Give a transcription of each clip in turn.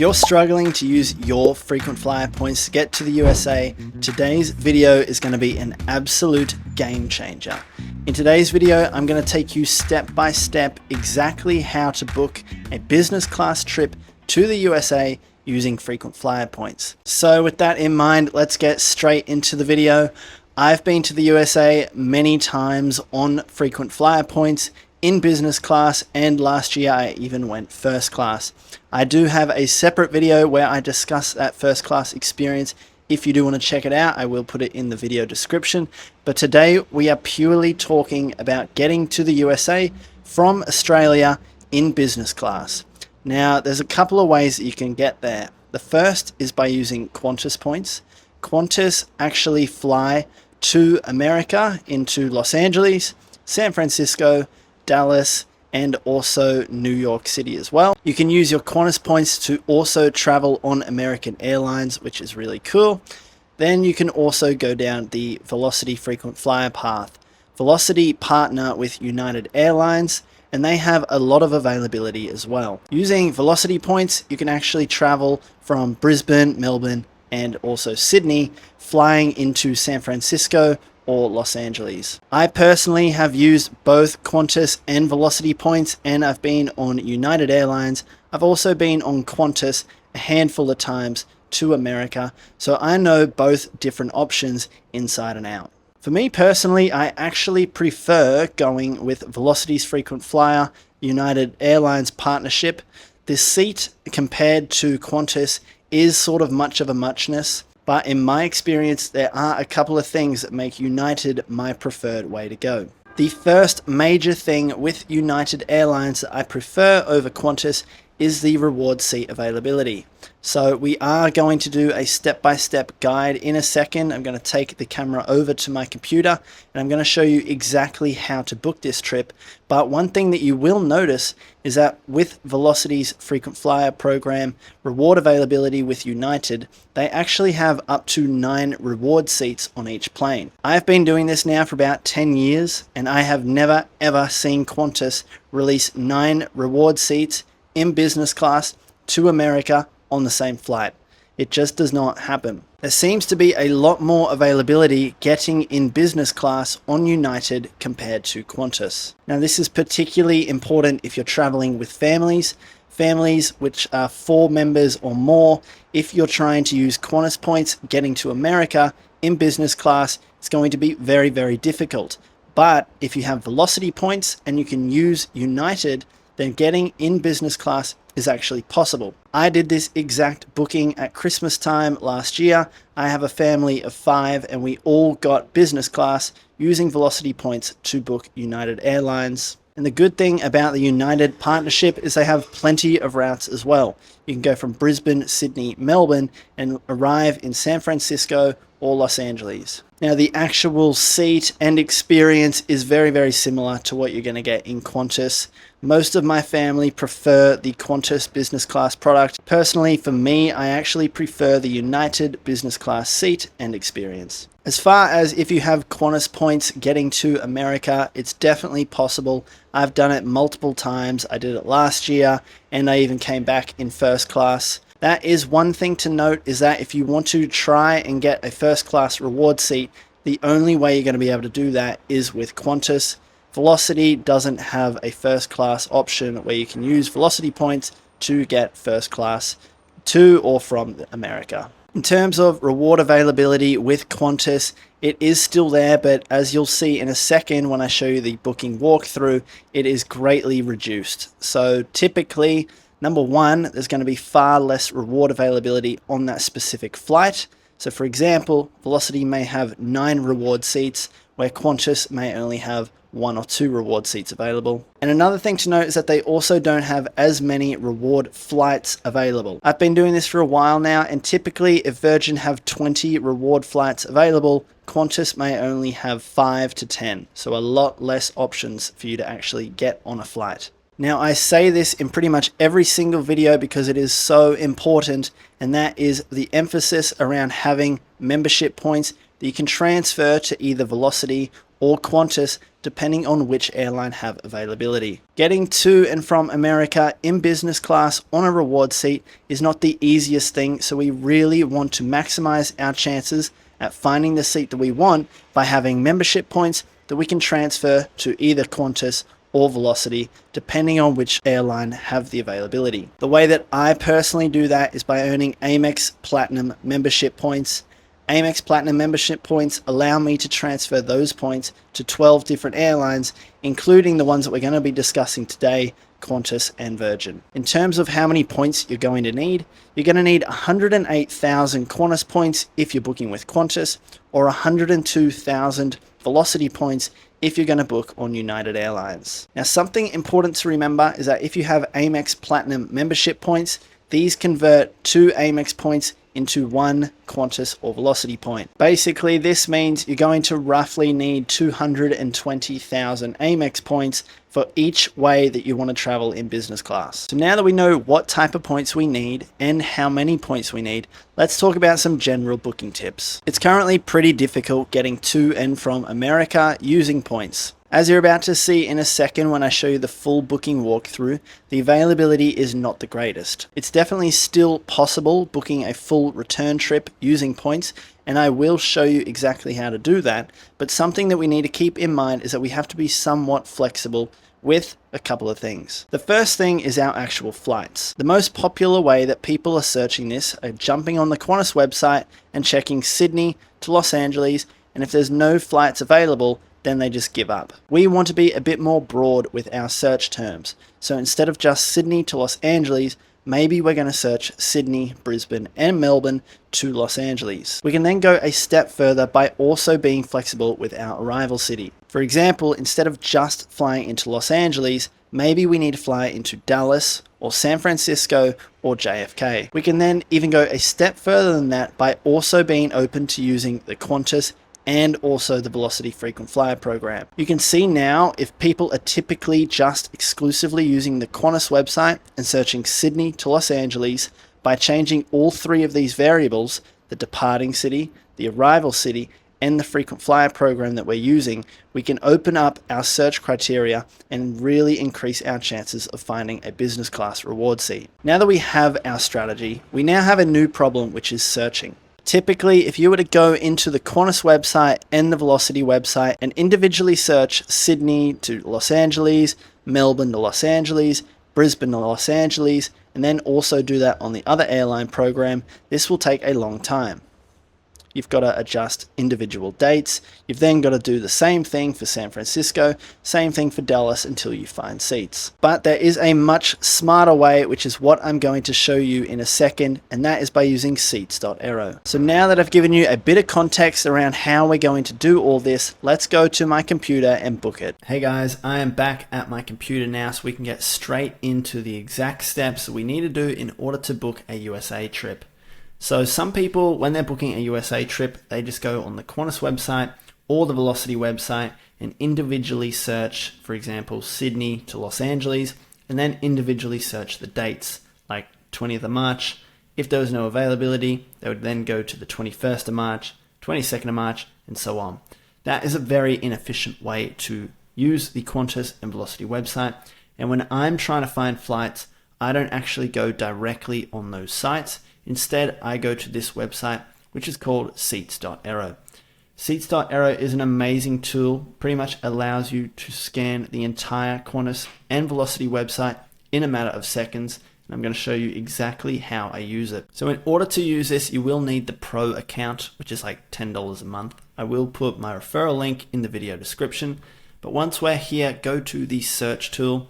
you're struggling to use your frequent flyer points to get to the USA, today's video is going to be an absolute game changer. In today's video, I'm going to take you step by step exactly how to book a business class trip to the USA using frequent flyer points. So with that in mind, let's get straight into the video. I've been to the USA many times on frequent flyer points in business class, and last year I even went first class. I do have a separate video where I discuss that first class experience. If you do want to check it out, I will put it in the video description. But today we are purely talking about getting to the USA from Australia in business class. Now, there's a couple of ways that you can get there. The first is by using Qantas points. Qantas actually fly to America into Los Angeles, San Francisco, Dallas, and also New York City as well. You can use your Qantas points to also travel on American Airlines, which is really cool. Then you can also go down the Velocity frequent flyer path. Velocity partner with United Airlines, and they have a lot of availability as well. Using Velocity points, you can actually travel from Brisbane, Melbourne, and also Sydney, flying into San Francisco or Los Angeles. I personally have used both Qantas and Velocity points, and I've been on United Airlines. I've also been on Qantas a handful of times to America, so I know both different options inside and out. For me personally, I actually prefer going with Velocity's frequent flyer United Airlines partnership. This seat compared to Qantas is sort of much of a muchness. But in my experience, there are a couple of things that make United my preferred way to go. The first major thing with United Airlines that I prefer over Qantas is the reward seat availability. So we are going to do a step-by-step guide in a second. I'm going to take the camera over to my computer and I'm going to show you exactly how to book this trip. But one thing that you will notice is that with Velocity's frequent flyer program, reward availability with United, they actually have up to 9 reward seats on each plane. I've been doing this now for about 10 years and I have never ever seen Qantas release 9 reward seats in business class to America on the same flight. It just does not happen. There seems to be a lot more availability getting in business class on United compared to Qantas. Now, this is particularly important if you're traveling with families which are 4 members or more. If you're trying to use Qantas points getting to America in business class, it's going to be very, very difficult. But if you have Velocity points and you can use United, then getting in business class is actually possible. I did this exact booking at Christmas time last year. I have a family of 5 and we all got business class using Velocity points to book United Airlines. And the good thing about the United partnership is they have plenty of routes as well. You can go from Brisbane, Sydney, Melbourne and arrive in San Francisco or Los Angeles. Now, the actual seat and experience is very, very similar to what you're going to get in Qantas. Most of my family prefer the Qantas business class product. Personally, for me, I actually prefer the United business class seat and experience. As far as if you have Qantas points getting to America, it's definitely possible. I've done it multiple times. I did it last year and I even came back in first class. That is one thing to note, is that if you want to try and get a first class reward seat, the only way you're going to be able to do that is with Qantas. Velocity doesn't have a first class option where you can use Velocity points to get first class to or from America. In terms of reward availability with Qantas, it is still there, but as you'll see in a second when I show you the booking walkthrough, it is greatly reduced. So typically, number one, there's going to be far less reward availability on that specific flight. So for example, Velocity may have 9 reward seats where Qantas may only have 1 or 2 reward seats available. And another thing to note is that they also don't have as many reward flights available. I've been doing this for a while now, and typically if Virgin have 20 reward flights available, Qantas may only have 5 to 10. So a lot less options for you to actually get on a flight. Now, I say this in pretty much every single video because it is so important, and that is the emphasis around having membership points that you can transfer to either Velocity or Qantas, depending on which airline have availability. Getting to and from America in business class on a reward seat is not the easiest thing, so we really want to maximize our chances at finding the seat that we want by having membership points that we can transfer to either Qantas or Velocity, depending on which airline have the availability. The way that I personally do that is by earning Amex Platinum membership points. Amex Platinum membership points allow me to transfer those points to 12 different airlines, including the ones that we're going to be discussing today, Qantas and Virgin. In terms of how many points you're going to need 108,000 Qantas points if you're booking with Qantas, or 102,000 Velocity points if you're going to book on United Airlines. Now, something important to remember is that if you have Amex Platinum membership points, these convert 2 Amex points into 1 Qantas or Velocity point. Basically, this means you're going to roughly need 220,000 Amex points for each way that you want to travel in business class. So now that we know what type of points we need and how many points we need, let's talk about some general booking tips. It's currently pretty difficult getting to and from America using points. As you're about to see in a second when I show you the full booking walkthrough, the availability is not the greatest. It's definitely still possible booking a full return trip using points, and I will show you exactly how to do that, but something that we need to keep in mind is that we have to be somewhat flexible with a couple of things. The first thing is our actual flights. The most popular way that people are searching this are jumping on the Qantas website and checking Sydney to Los Angeles, and if there's no flights available, then they just give up. We want to be a bit more broad with our search terms. So instead of just Sydney to Los Angeles, maybe we're going to search Sydney, Brisbane, and Melbourne to Los Angeles. We can then go a step further by also being flexible with our arrival city. For example, instead of just flying into Los Angeles, maybe we need to fly into Dallas or San Francisco or JFK. We can then even go a step further than that by also being open to using the Qantas and also the Velocity frequent flyer program. You can see now if people are typically just exclusively using the Qantas website and searching Sydney to Los Angeles, by changing all 3 of these variables, the departing city, the arrival city, and the frequent flyer program that we're using, we can open up our search criteria and really increase our chances of finding a business class reward seat. Now that we have our strategy, we now have a new problem, which is searching. Typically, if you were to go into the Qantas website and the Velocity website and individually search Sydney to Los Angeles, Melbourne to Los Angeles, Brisbane to Los Angeles, and then also do that on the other airline program, this will take a long time. You've got to adjust individual dates. You've then got to do the same thing for San Francisco, same thing for Dallas until you find seats. But there is a much smarter way, which is what I'm going to show you in a second, and that is by using seats.aero. So now that I've given you a bit of context around how we're going to do all this, let's go to my computer and book it. Hey guys, I am back at my computer now so we can get straight into the exact steps that we need to do in order to book a USA trip. So some people, when they're booking a USA trip, they just go on the Qantas website or the Velocity website and individually search, for example, Sydney to Los Angeles, and then individually search the dates, like 20th of March. If there was no availability, they would then go to the 21st of March, 22nd of March, and so on. That is a very inefficient way to use the Qantas and Velocity website. And when I'm trying to find flights, I don't actually go directly on those sites. Instead, I go to this website, which is called seats.aero. Seats.aero is an amazing tool, pretty much allows you to scan the entire Qantas and Velocity website in a matter of seconds. And I'm going to show you exactly how I use it. So in order to use this, you will need the Pro account, which is like $10 a month. I will put my referral link in the video description. But once we're here, go to the search tool.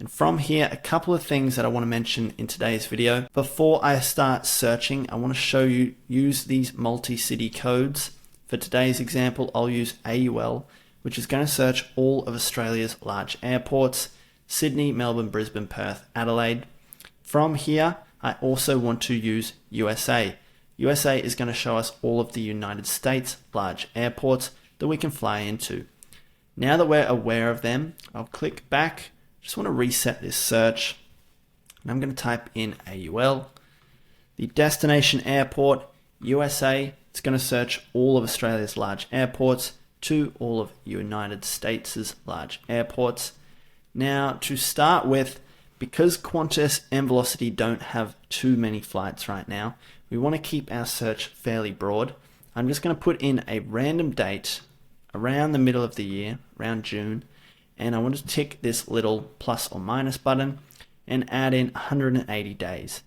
And from here, a couple of things that I want to mention in today's video. Before I start searching, I want to show you use these multi-city codes. For today's example, I'll use AUL, which is going to search all of Australia's large airports: Sydney, Melbourne, Brisbane, Perth, Adelaide. From here, I also want to use USA. USA is going to show us all of the United States large airports that we can fly into. Now that we're aware of them, I'll click back Just want to reset this search. And I'm going to type in AUL. The destination airport, USA. It's going to search all of Australia's large airports to all of United States' large airports. Now, to start with, because Qantas and Velocity don't have too many flights right now, we want to keep our search fairly broad. I'm just going to put in a random date around the middle of the year, around June, and I want to tick this little plus or minus button and add in 180 days.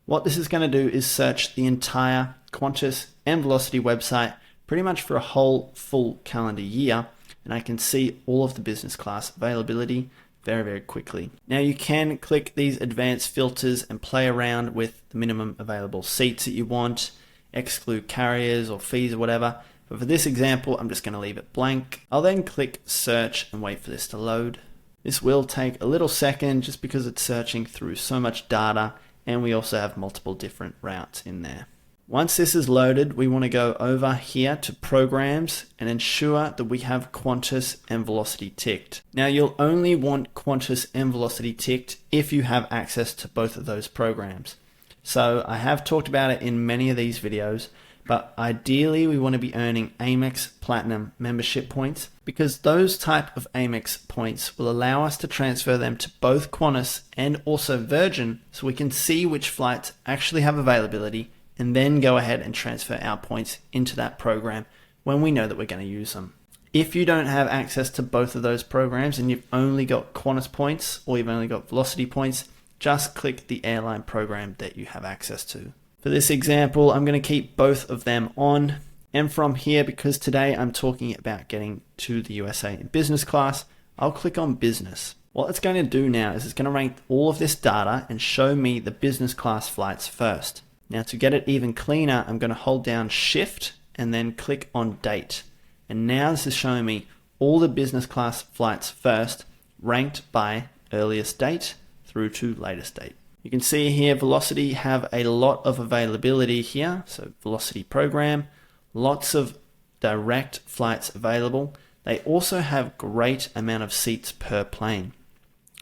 What this is going to do is search the entire Qantas and Velocity website pretty much for a whole full calendar year, and I can see all of the business class availability very, very quickly. Now you can click these advanced filters and play around with the minimum available seats that you want, exclude carriers or fees or whatever. But for this example, I'm just going to leave it blank. I'll then click search and wait for this to load. This will take a little second just because it's searching through so much data, and we also have multiple different routes in there. Once this is loaded, we want to go over here to programs and ensure that we have Qantas and Velocity ticked. Now you'll only want Qantas and Velocity ticked if you have access to both of those programs. So I have talked about it in many of these videos, but ideally we want to be earning Amex Platinum membership points, because those type of Amex points will allow us to transfer them to both Qantas and also Virgin, so we can see which flights actually have availability and then go ahead and transfer our points into that program when we know that we're going to use them. If you don't have access to both of those programs and you've only got Qantas points or you've only got Velocity points, just click the airline program that you have access to. For this example, I'm going to keep both of them on. And from here, because today I'm talking about getting to the USA in business class, I'll click on business. What it's going to do now is it's going to rank all of this data and show me the business class flights first. Now to get it even cleaner, I'm going to hold down Shift and then click on date. And now this is showing me all the business class flights first, ranked by earliest date through to latest date. You can see here Velocity have a lot of availability here. So Velocity program, lots of direct flights available. They also have great amount of seats per plane.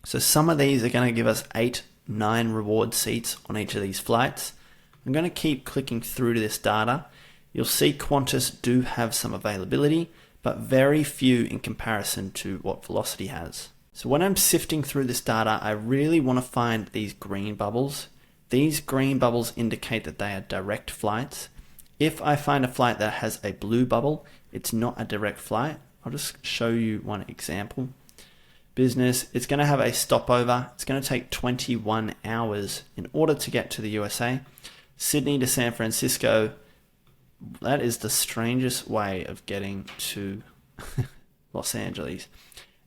So some of these are going to give us 8-9 reward seats on each of these flights. I'm going to keep clicking through to this data. You'll see Qantas do have some availability, but very few in comparison to what Velocity has. So when I'm sifting through this data, I really want to find these green bubbles. These green bubbles indicate that they are direct flights. If I find a flight that has a blue bubble, it's not a direct flight. I'll just show you one example. Business, it's going to have a stopover. It's going to take 21 hours in order to get to the USA. Sydney to San Francisco, that is the strangest way of getting to Los Angeles.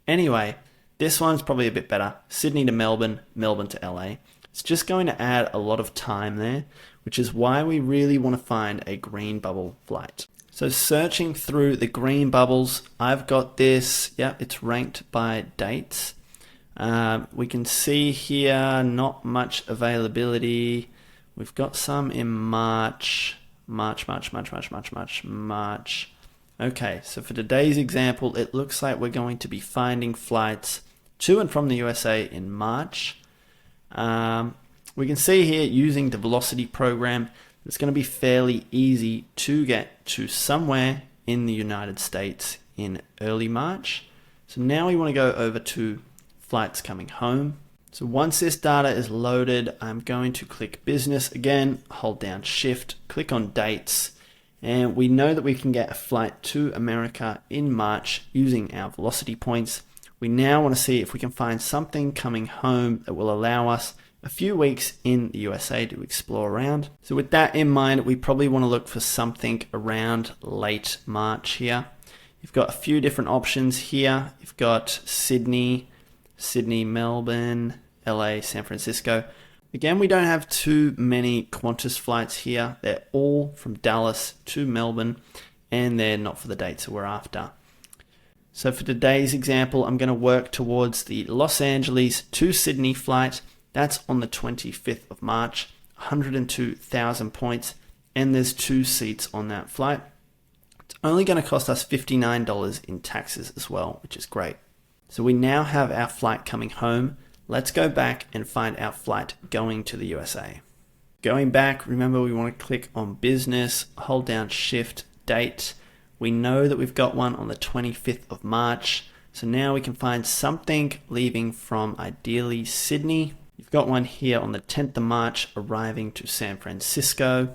Anyway, this one's probably a bit better. Sydney to Melbourne, Melbourne to LA. It's just going to add a lot of time there, which is why we really want to find a green bubble flight. So searching through the green bubbles, I've got this, yeah, it's ranked by dates. We can see here not much availability. We've got some in March. Okay, so for today's example, it looks like we're going to be finding flights to and from the USA in March. We can see here using the Velocity program, it's going to be fairly easy to get to somewhere in the United States in early March. So now we want to go over to flights coming home. So once this data is loaded, I'm going to click business again, hold down Shift, click on dates, and we know that we can get a flight to America in March using our Velocity points. We now want to see if we can find something coming home that will allow us a few weeks in the USA to explore around. So with that in mind, we probably want to look for something around late March here. You've got a few different options here. You've got Sydney, Melbourne, LA, San Francisco. Again, we don't have too many Qantas flights here. They're all from Dallas to Melbourne, and they're not for the dates that we're after. So for today's example, I'm going to work towards the Los Angeles to Sydney flight. That's on the 25th of March, 102,000 points, and there's 2 seats on that flight. It's only going to cost us $59 in taxes as well, which is great. So we now have our flight coming home. Let's go back and find our flight going to the USA. Going back, remember we want to click on business, hold down shift, date. We know that we've got one on the 25th of March. So now we can find something leaving from ideally Sydney. You've got one here on the 10th of March arriving to San Francisco.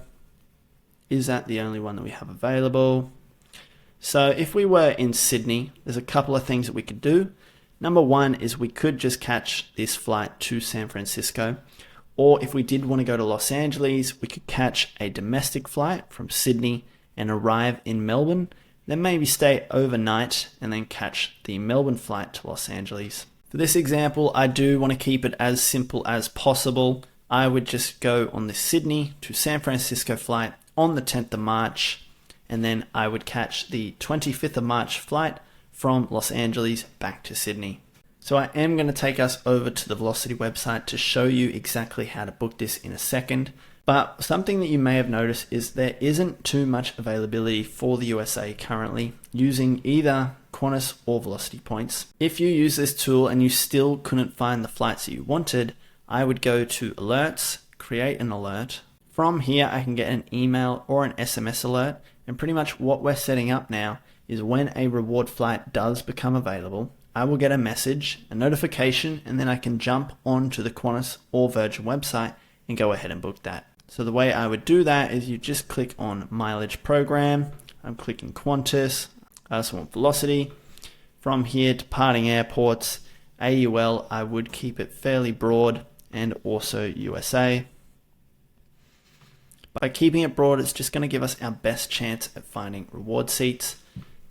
Is that the only one that we have available? So if we were in Sydney, there's a couple of things that we could do. Number one is we could just catch this flight to San Francisco. Or if we did want to go to Los Angeles, we could catch a domestic flight from Sydney and arrive in Melbourne, then maybe stay overnight and then catch the Melbourne flight to Los Angeles. For this example, I do want to keep it as simple as possible. I would just go on the Sydney to San Francisco flight on the 10th of March, and then I would catch the 25th of March flight from Los Angeles back to Sydney. So I am going to take us over to the Velocity website to show you exactly how to book this in a second. But something that you may have noticed is there isn't too much availability for the USA currently using either Qantas or Velocity Points. If you use this tool and you still couldn't find the flights that you wanted, I would go to Alerts, create an alert. From here, I can get an email or an SMS alert, and pretty much what we're setting up now is when a reward flight does become available, I will get a message, a notification, and then I can jump onto the Qantas or Virgin website and go ahead and book that. So the way I would do that is you just click on mileage program. I'm clicking Qantas. I also want Velocity. From here, departing airports, AUL, I would keep it fairly broad, and also USA. By keeping it broad, it's just going to give us our best chance at finding reward seats.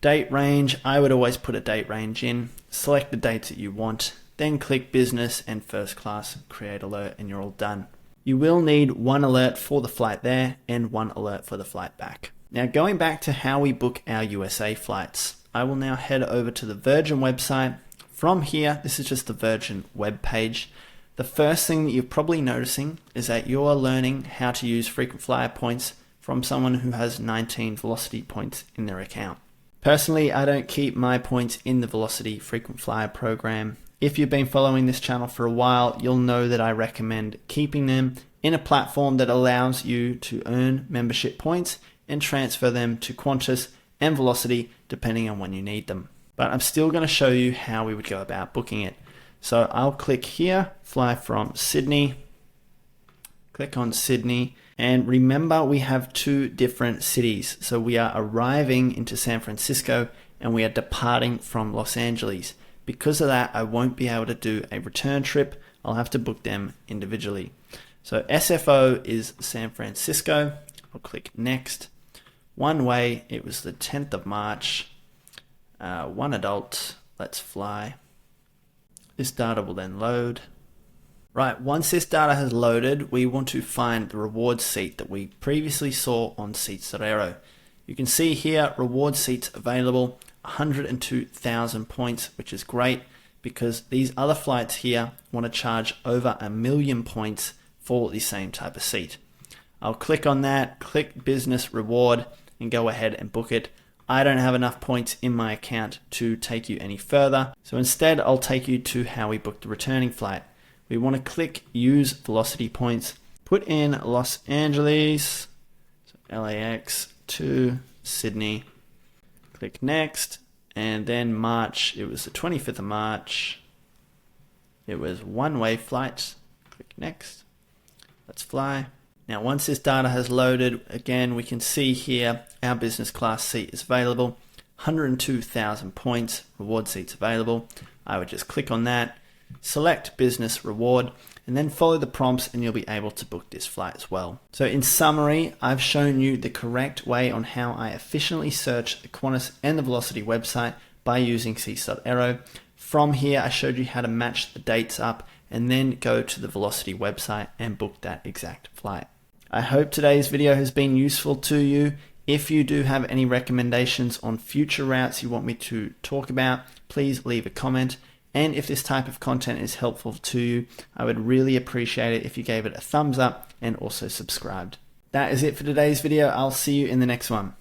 Date range, I would always put a date range in. Select the dates that you want, then click business and first class, create alert, and you're all done. You will need one alert for the flight there and one alert for the flight back. Now going back to how we book our USA flights, I will now head over to the Virgin website. From here, this is just the Virgin web page. The first thing that you're probably noticing is that you're learning how to use frequent flyer points from someone who has 19 Velocity points in their account. Personally, I don't keep my points in the Velocity frequent flyer program. If you've been following this channel for a while, you'll know that I recommend keeping them in a platform that allows you to earn membership points and transfer them to Qantas and Velocity depending on when you need them. But I'm still going to show you how we would go about booking it. So I'll click here, fly from Sydney, click on Sydney, and remember we have two different cities. So we are arriving into San Francisco and we are departing from Los Angeles. Because of that, I won't be able to do a return trip. I'll have to book them individually. So SFO is San Francisco. I'll click next. One way, it was the 10th of March. One adult, let's fly. This data will then load. Right, once this data has loaded, we want to find the reward seat that we previously saw on seats.aero. You can see here, reward seats available, 102,000 points, which is great because these other flights here want to charge over 1 million points for the same type of seat. I'll click on that, click business reward, and go ahead and book it. I don't have enough points in my account to take you any further. So instead, I'll take you to how we booked the returning flight. We want to click use Velocity points, put in Los Angeles, so LAX to Sydney, click next, and then March, it was the 25th of March. It was one-way flight, click next, let's fly. Now, once this data has loaded, again, we can see here our business class seat is available, 102,000 points, reward seats available. I would just click on that, select business reward, and then follow the prompts and you'll be able to book this flight as well. So in summary, I've shown you the correct way on how I efficiently search the Qantas and the Velocity website by using seats.aero. From here, I showed you how to match the dates up and then go to the Velocity website and book that exact flight. I hope today's video has been useful to you. If you do have any recommendations on future routes you want me to talk about, please leave a comment. And if this type of content is helpful to you, I would really appreciate it if you gave it a thumbs up and also subscribed. That is it for today's video. I'll see you in the next one.